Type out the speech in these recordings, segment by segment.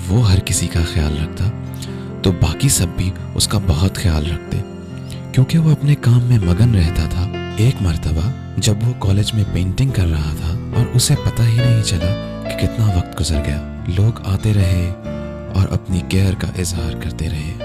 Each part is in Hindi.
वो हर किसी का ख्याल रखता तो बाकी सब भी उसका बहुत ख्याल रखते, क्योंकि वो अपने काम में मगन रहता था। एक मर्तबा जब वो कॉलेज में पेंटिंग कर रहा था और उसे पता ही नहीं चला कि कितना वक्त गुजर गया। लोग आते रहे और अपनी केयर का इजहार करते रहे।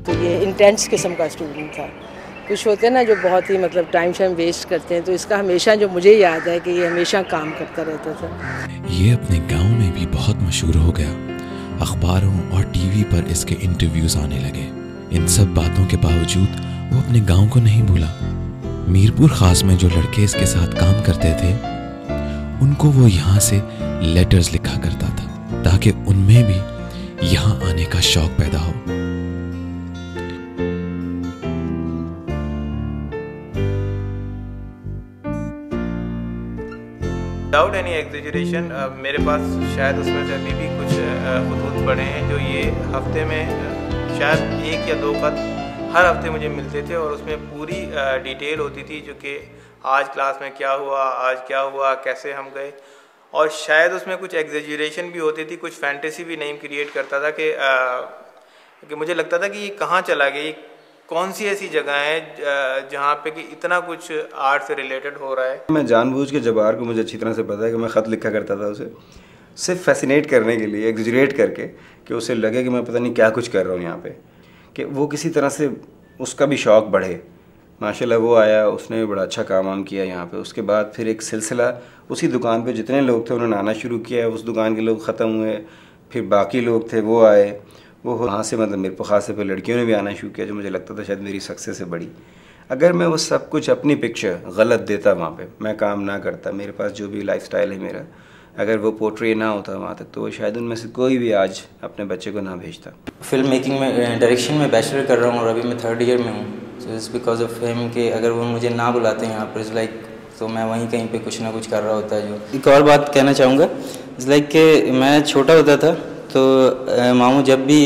तो ये इंटेंस किस्म का स्टूडेंट था। कुछ होते हैं ना जो बहुत ही मतलब टाइम वेस्ट करते हैं, तो इसका हमेशा जो मुझे याद है कि ये हमेशा काम करता रहता था। ये अपने गांव में भी बहुत मशहूर हो गया। अखबारों और टीवी पर इसके इंटरव्यूज आने लगे। इन सब बातों के बावजूद वो अपने गांव को नहीं भूला। मीरपुर खास में जो लड़के इसके साथ काम करते थे उनको वो यहाँ से लेटर्स लिखा करता था ताकि उनमें भी यहाँ आने का शौक पैदा हो। विदाउट एनी एग्जेजरेशन मेरे पास शायद उसमें से अभी भी कुछ खुतूत पड़े हैं जो ये हफ्ते में शायद 1 या 2 खत हर हफ्ते मुझे मिलते थे और उसमें पूरी डिटेल होती थी जो कि आज क्लास में क्या हुआ, आज क्या हुआ, कैसे हम गए। और शायद उसमें कुछ एग्जेजरेशन भी होती थी, कुछ फैंटेसी भी नहीं क्रिएट करता था कि मुझे लगता था कि ये कहाँ चला गया, कौन सी ऐसी जगह है जहाँ पे कि इतना कुछ आर्ट से रिलेटेड हो रहा है। मैं जानबूझ के जबार को मुझे अच्छी तरह से पता है कि मैं ख़त लिखा करता था उसे सिर्फ फैसिनेट करने के लिए, एग्जरेट करके कि उसे लगे कि मैं पता नहीं क्या कुछ कर रहा हूँ यहाँ पे, कि वो किसी तरह से उसका भी शौक़ बढ़े। माशाल्लाह वो आया, उसने भी बड़ा अच्छा काम किया यहाँ पे। उसके बाद फिर एक सिलसिला उसी दुकान पे जितने लोग थे उन्होंने आना शुरू किया। उस दुकान के लोग ख़त्म हुए, फिर बाकी लोग थे वो आए। वो वहाँ से मतलब मेरे ख़ास से लड़कियों ने भी आना शुरू किया जो मुझे लगता था शायद मेरी सक्सेस से बड़ी। अगर मैं वो सब कुछ अपनी पिक्चर गलत देता वहाँ पे, मैं काम ना करता, मेरे पास जो भी लाइफस्टाइल है मेरा, अगर वो पोर्ट्रे ना होता वहाँ तक, तो शायद उनमें से कोई भी आज अपने बच्चे को ना भेजता। फिल्म मेकिंग में डायरेक्शन में बैचलर कर रहा हूँ और अभी मैं 3rd ईयर में हूँ। So it's because of him कि अगर वो मुझे ना बुलाते हैं यहाँ पर इज़ लाइक, तो मैं वहीं कहीं पे कुछ ना कुछ कर रहा होता है। जो एक और बात कहना चाहूँगा इज़ लाइक कि मैं छोटा होता था तो मामू जब भी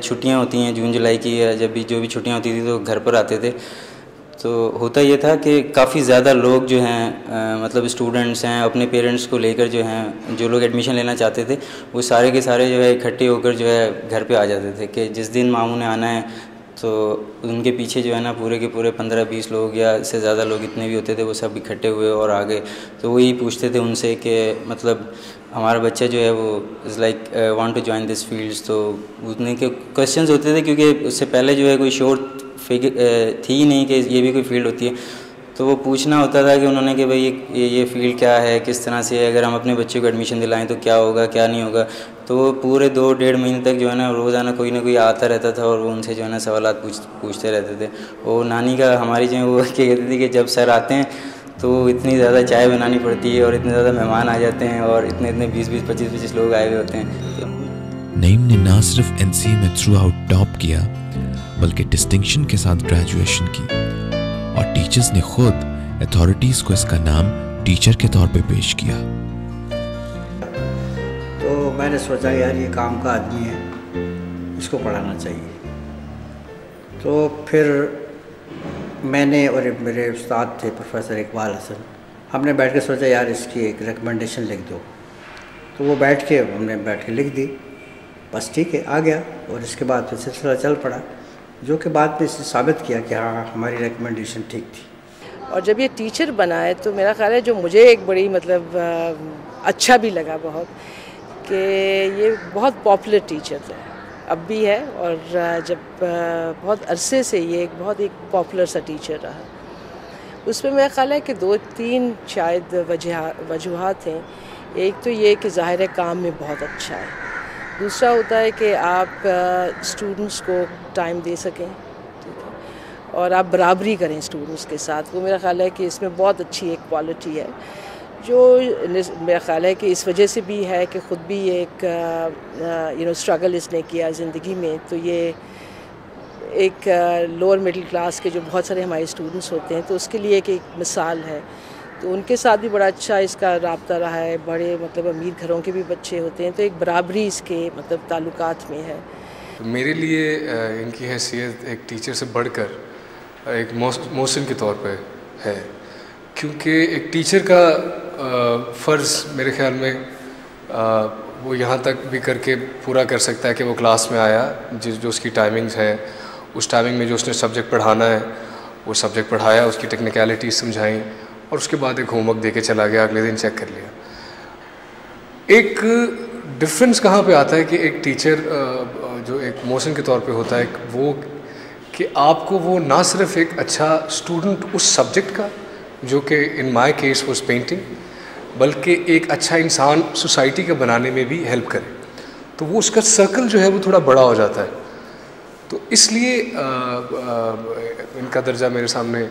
छुट्टियाँ होती हैं जून जुलाई की, या जब भी जो भी छुट्टियाँ होती थी तो घर पर आते थे। तो होता ये था कि काफ़ी ज़्यादा लोग जो हैं मतलब स्टूडेंट्स हैं अपने पेरेंट्स को लेकर जो हैं, जो लोग एडमिशन लेना चाहते थे वो सारे के सारे जो है इकट्ठे होकर जो है घर पे आ जाते थे कि जिस दिन मामू ने आना है। तो उनके पीछे जो है ना पूरे के पूरे 15-20 लोग या इससे ज़्यादा लोग इतने भी होते थे, वो सब इकट्ठे हुए और आ गए। तो वही पूछते थे उनसे कि मतलब हमारा बच्चा जो है वो is like want to join this fields. तो उतने के क्वेश्चंस होते थे क्योंकि उससे पहले जो है कोई श्योर थी ही नहीं कि ये भी कोई फील्ड होती है। तो वो पूछना होता था कि उन्होंने कि भाई ये फील्ड क्या है, किस तरह से अगर हम अपने बच्चे को एडमिशन दिलाएं तो क्या होगा क्या नहीं होगा। तो वो पूरे 2-1.5 महीने तक जो है ना रोज़ाना कोई ना कोई आता रहता था और वो उनसे जो है ना सवालात पूछते रहते थे। वो नानी का हमारी जो है वो क्या कहती थी कि जब सर आते हैं तो इतनी ज़्यादा चाय बनानी पड़ती है और इतने ज़्यादा मेहमान आ जाते हैं और इतने 20-20, 25-25 लोग आए हुए होते हैं। नईम ने ना सिर्फ NCA में थ्रू आउट टॉप किया बल्कि डिस्टिंक्शन के साथ ग्रेजुएशन की, और टीचर्स ने खुद अथॉरिटीज़ को इसका नाम टीचर के तौर पे पेश किया। तो मैंने सोचा यार ये काम का आदमी है, इसको पढ़ाना चाहिए। तो फिर मैंने और मेरे उस्ताद थे प्रोफेसर इकबाल हसन, हमने बैठ के सोचा यार इसकी एक रिकमेंडेशन लिख दो। तो वो हमने बैठ के लिख दी, बस ठीक है आ गया। और इसके बाद फिर सिलसिला चल पड़ा, जो कि बाद में साबित किया कि हाँ हमारी रिकमेंडेशन ठीक थी। और जब ये टीचर बना है तो मेरा ख्याल है जो मुझे एक बड़ी मतलब अच्छा भी लगा बहुत कि ये बहुत पॉपुलर टीचर है, अब भी है, और जब बहुत अरसे से ये एक पॉपुलर सा टीचर रहा। उसमें मेरा ख्याल है कि 2-3 शायद वजूहात हैं। एक तो ये कि ज़ाहिर है काम में बहुत अच्छा है, दूसरा होता है कि आप स्टूडेंट्स को टाइम दे सकें, ठीक है, और आप बराबरी करें स्टूडेंट्स के साथ। वो मेरा ख्याल है कि इसमें बहुत अच्छी एक क्वालिटी है, जो मेरा ख्याल है कि इस वजह से भी है कि ख़ुद भी एक स्ट्रगल इसने किया ज़िंदगी में। तो ये एक लोअर मिडिल क्लास के जो बहुत सारे हमारे स्टूडेंट्स होते हैं, तो उसके लिए एक मिसाल है। तो उनके साथ भी बड़ा अच्छा इसका राब्ता रहा है। बड़े मतलब अमीर घरों के भी बच्चे होते हैं, तो एक बराबरी इसके मतलब ताल्लुकात में है। तो मेरे लिए इनकी हैसियत एक टीचर से बढ़कर एक मोहसिन के तौर पे है, क्योंकि एक टीचर का फ़र्ज़ मेरे ख्याल में वो यहाँ तक भी करके पूरा कर सकता है कि वो क्लास में आया, जो उसकी टाइमिंग्स है, उस टाइमिंग में जो उसने सब्जेक्ट पढ़ाना है वो सब्जेक्ट पढ़ाया, उसकी टेक्निकलिटीज समझाई और उसके बाद एक होमवर्क दे के चला गया, अगले दिन चेक कर लिया। एक डिफरेंस कहाँ पे आता है कि एक टीचर जो एक मोहसिन के तौर पे होता है वो कि आपको वो ना सिर्फ एक अच्छा स्टूडेंट उस सब्जेक्ट का, जो कि in my case was painting, बल्कि एक अच्छा इंसान सोसाइटी का बनाने में भी हेल्प करे। तो वो उसका सर्कल जो है वो थोड़ा बड़ा हो जाता है। तो इसलिए इनका दर्जा मेरे सामने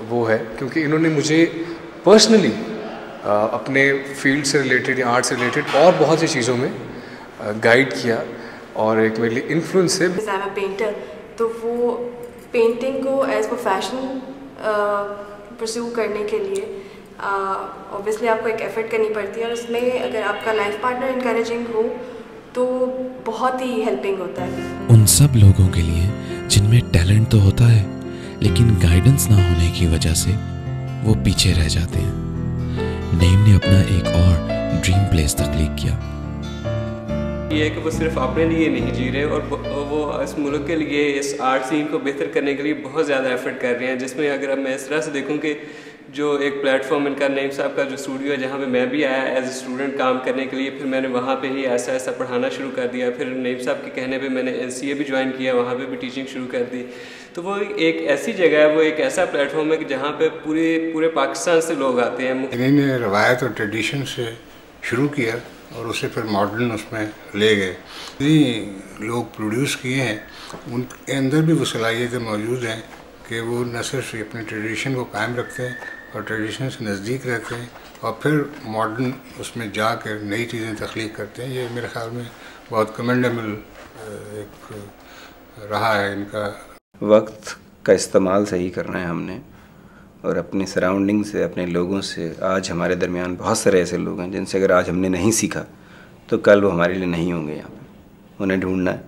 वो है, क्योंकि इन्होंने मुझे पर्सनली अपने फील्ड से रिलेटेड या आर्ट से रिलेटेड और बहुत सी चीज़ों में गाइड किया और एक मेरे लिए इन्फ्लुएंस है। आई एम अ पेंटर, तो वो पेंटिंग को एज प्रोफेशन परस्यू करने के लिए ऑब्वियसली आपको एक एफर्ट करनी पड़ती है, और उसमें अगर आपका लाइफ पार्टनर इनकरेजिंग हो तो बहुत ही हेल्पिंग होता है। उन सब लोगों के लिए जिनमें टैलेंट तो होता है लेकिन गाइडेंस ना होने की वजह से वो पीछे रह जाते हैं। नईम ने अपना एक और ड्रीम प्लेस तख्लीक किया। ये है कि वो सिर्फ अपने लिए नहीं जी रहे, और वो इस मुल्क के लिए, इस आर्ट सीन को बेहतर करने के लिए बहुत ज़्यादा एफर्ट कर रहे हैं। जिसमें अगर मैं इस तरह से देखूं कि जो एक प्लेटफॉर्म इनका नईम साहब का जो स्टूडियो है, जहाँ पे मैं भी आया एज ए स्टूडेंट काम करने के लिए, फिर मैंने वहाँ पे ही ऐसा ऐसा पढ़ाना शुरू कर दिया। फिर नईम साहब के कहने पे मैंने NCA भी ज्वाइन किया, वहाँ पे भी टीचिंग शुरू कर दी। तो वो एक ऐसी जगह है, वो एक ऐसा प्लेटफॉर्म है कि जहाँ पे पूरे पाकिस्तान से लोग आते हैं। इन्होंने रवायत और ट्रेडिशन से शुरू किया और उसे फिर मॉडर्न उसमें ले गए। जितने लोग प्रोड्यूस किए हैं उनके अंदर भी वो सलाहियतें मौजूद हैं कि वो न सिर्फ अपने ट्रेडिशन को कायम रखते हैं और ट्रेडिशन से नज़दीक रहते हैं, और फिर मॉडर्न उसमें जाकर नई चीज़ें तख्लीक करते हैं। ये मेरे ख्याल में बहुत कमेंडेबल एक रहा है इनका। वक्त का इस्तेमाल सही करना है हमने, और अपनी सराउंडिंग से, अपने लोगों से। आज हमारे दरमियान बहुत सारे ऐसे लोग हैं जिनसे अगर आज हमने नहीं सीखा तो कल वो हमारे लिए नहीं होंगे यहाँ पे। उन्हें ढूंढना है।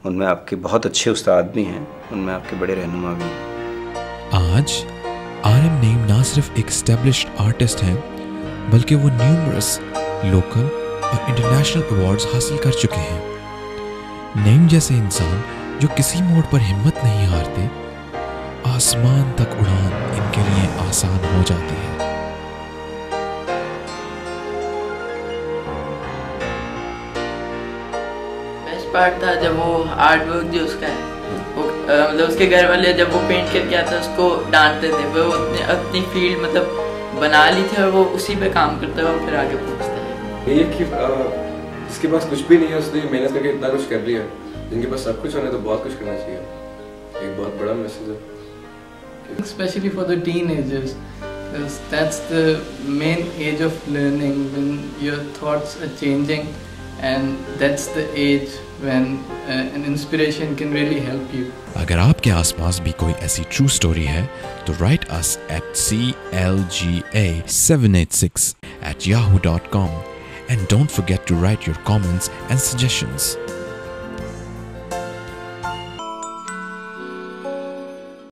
उनमें आपके बहुत अच्छे उस्ताद भी हैं, उनमें आपके बड़े रहनुमा भी हैं। आज RM नईम ना सिर्फ एक एस्टेब्लिश्ड आर्टिस्ट हैं, बल्कि वो न्यूमरस लोकल और इंटरनेशनल अवार्ड्स हासिल कर चुके हैं। नईम जैसे इंसान जो किसी मोड़ पर हिम्मत नहीं हारते, आसमान तक उड़ान इनके लिए आसान हो जाती है। बेस्ट पार्ट था जब वो आर्ट वर्क जो उसका है, वो मतलब उसके घर वाले जब वो पेंट करके आता उसको डांटते थे। वो अपनी फील्ड मतलब बना ली थी और वो उसी पे काम करता है और फिर आगे पहुंचता है। ये कि जिसके पास कुछ भी नहीं है उसने मेहनत करके इतना कुछ कर लिया। जिनके पास सब कुछ होना तो बहुत कुछ करना चाहिए। एक बहुत बड़ा मैसेज है, especially for the teenagers, because that's the main age of learning when your thoughts are changing, and that's the age when an inspiration can really help you. अगर आपके आसपास भी कोई ऐसी ट्रू स्टोरी है तो write us at clga786@yahoo.com and don't forget to write your comments and suggestions.